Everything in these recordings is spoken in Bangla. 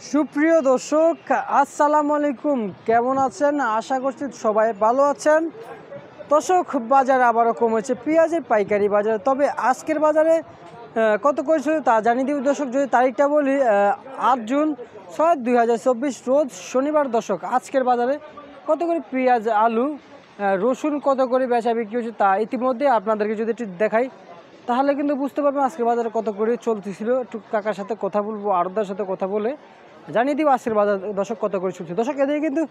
সুপ্রিয় দর্শক, আসসালামু আলাইকুম। কেমন আছেন? আশা করছি সবাই ভালো আছেন। দর্শক, বাজার আবারও কমেছে পেঁয়াজের পাইকারি বাজার। তবে আজকের বাজারে কত করেছিল তা জানিয়ে দিব দর্শক। যদি তারিখটা বলি, 8 জুন 2024 রোজ শনিবার। দর্শক, আজকের বাজারে কত করে পেঁয়াজ, আলু, রসুন কত করে বেচা বিক্রি হচ্ছে তা ইতিমধ্যে আপনাদেরকে যদি একটু দেখাই তাহলে কিন্তু বুঝতে পারবেন আজকের বাজারে কত করে চলতেছিল। একটু কাকার সাথে কথা বলবো, আড়তদার সাথে কথা বলে জানিয়ে দিব আজকের বাজার দর্শক কত করে চলছে। দর্শক, এদিকে কিন্তু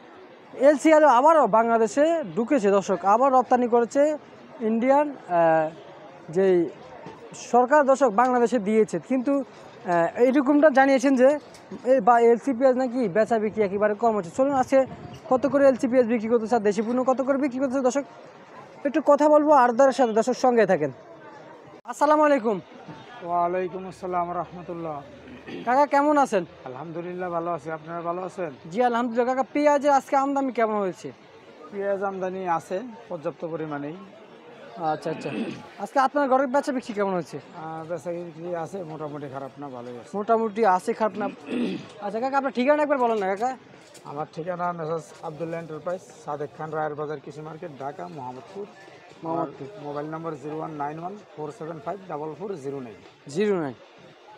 এলসিআর আবারও বাংলাদেশে ঢুকেছে। দর্শক, আবার রপ্তানি করেছে ইন্ডিয়ান যেই সরকার দর্শক বাংলাদেশে দিয়েছে, কিন্তু এইরকমটা জানিয়েছেন যে এলসি পেঁয়াজ নাকি বেচা বিক্রি একেবারে কম হচ্ছে। চলুন আজকে কত করে এলসি পেঁয়াজ বিক্রি করতেছে আর দেশি পণ্য কত করে বিক্রি করতেছে দর্শক একটু কথা বলবো আড়তদারের সাথে। দর্শক, সঙ্গে থাকেন। আসসালামু আলাইকুম। ওয়ালাইকুম আসসালাম রহমতুল্লাহ। কাকা কেমন আছেন? আলহামদুলিল্লাহ ভালো আছি, আপনারা ভালো আছেন? জি আলহামদুলিল্লাহ। কাকা, পেঁয়াজের আজকে আমদানি কেমন হয়েছে? পেঁয়াজ আমদানি আছে পর্যাপ্ত পরিমাণেই। আচ্ছা আচ্ছা। আজকে আপনার ঘরের বেচা বিক্রি কেমন হয়েছে? বেচা বিক্রি আছে মোটামুটি, খারাপ না, ভালোই আছে। মোটামুটি আছে, খারাপ না। আচ্ছা কাকা, আপনার ঠিকানা একবার বলেন না কাকা। আমার ঠিকানা মেসাজ আবদুল্লাহ এন্টারপ্রাইজ, সাদেক খান, রায়ের বাজার, কৃষি মার্কেট, ঢাকা, মোহাম্মদপুর। মোবাইল নম্বর 019147544009। 09।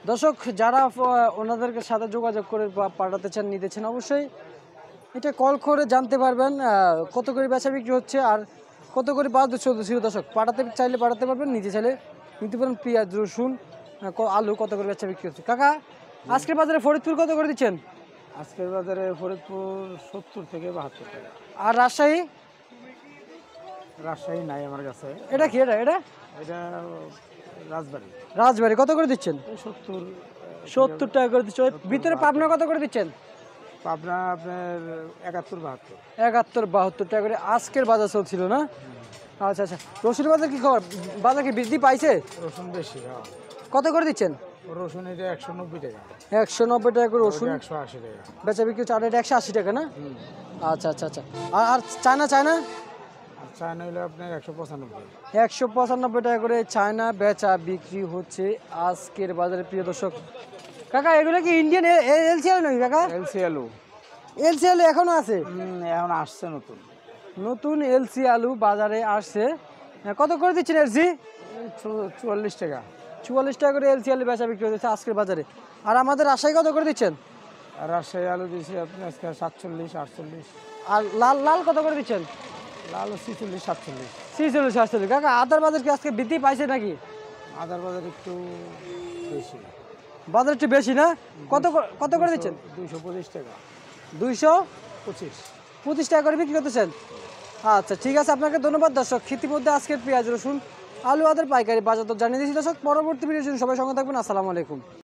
দর্শক, যারা ওনাদেরকে সাথে যোগাযোগ করে পাঠাতে চান, নিতে চান, অবশ্যই এটা কল করে জানতে পারবেন কত করে বেচা বিক্রি হচ্ছে আর কত করে বাজার চলতেছিল। দর্শক, পাঠাতে চাইলে পাঠাতে পারবেন, নিতে চাইলে নিতে পারেন। পেঁয়াজ, রসুন, আলু কত করে বেচা বিক্রি হচ্ছে। কাকা, আজকের বাজারে ফরিদপুর কত করে দিচ্ছেন? আজকের বাজারে ফরিদপুর 70 থেকে 72 টাকা। আর রাজশাহী? রাজশাহী নাই আমার কাছে। এটা কি? এটা এটা এটা রাজবাড়ি। রাজবাড়ি কত করে দিচ্ছেন? 70 টাকা করে দিচ্ছেন। ভিতরে পাবনা কত করে দিচ্ছেন? পাবনা আপনার 71-72। 71-72 টাকা করে আজকের বাজার চলছিল না? আচ্ছা আচ্ছা। রসুনের বাজার কি খবর? বাজার কি বৃদ্ধি পাইছে? রসুন বেশি, হ্যাঁ। কত করে দিচ্ছেন? রসুন এটা 190 টাকা। 190 টাকা করে রসুন। 180 টাকা বেচা বিক্রি হচ্ছে। আর এটা 180 টাকা না? আচ্ছা আচ্ছা আচ্ছা। আর চায়না? আর চায়না হইলে আপনার 195। 195 টাকা করে চায়না বেচা বিক্রি হচ্ছে আজকের বাজারে। প্রিয় দর্শক, কাকা এগুলো কি ইন্ডিয়ান এলসিএল নাকি কাকা? এলসি আলু। এলসিএল এখনো আছে? এখন আসছে নতুন নতুন এলসি আলু বাজারে আসছে। কত করে দিচ্ছেন এলসি? 44 টাকা। 44 টাকা করে এলসি আলু বেচা বিক্রি হচ্ছে আজকের বাজারে। আর আমাদের রাজশাহী কত করে দিচ্ছেন? আর রাজশাহী আলু দিয়েছি আপনি আজকে 47-48। আর লাল লাল কত করে দিচ্ছেন? লাল 46-47। 46-47। কাকা, আদার বাজার কি আজকে বৃদ্ধি পাইছে নাকি? আদার বাজার একটু বেশি। বাজার একটু বেশি না? কত করে দিচ্ছেন? 225 টাকা। 225 টাকা করে বিক্রি করতেছেন? আচ্ছা ঠিক আছে, আপনাকে ধন্যবাদ। দর্শক, ইতিমধ্যে আজকের পেঁয়াজ, রসুন, আলু, আদার পাইকারি বাজার তো জানিয়ে দিয়েছি। দর্শক, পরবর্তী ভিডিওর জন্য সবাই সঙ্গে থাকবেন। আসসালামু আলাইকুম।